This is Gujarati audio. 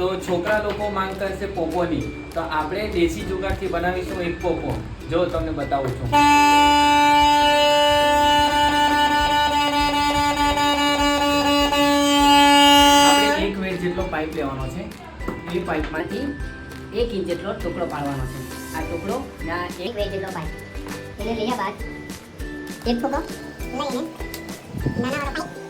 તો છોકરા લોકો માંગ કરશે પોપોની, તો આપણે દેશી જુગાડથી બનાવીશું એક પોપો. જો તમને બતાવું છું. આપણે 1 વેટ જેટલો પાઇપ લેવાનો છે. એ પાઇપમાંથી 1 ઇંચ જેટલો ટુકડો પાડવાનો છે. આ ટુકડો ના 1 વેટ જેટલો પાઇપ એને લઈએ બાદ એક ફૂકો લઈને નાના વાળો પાઇપ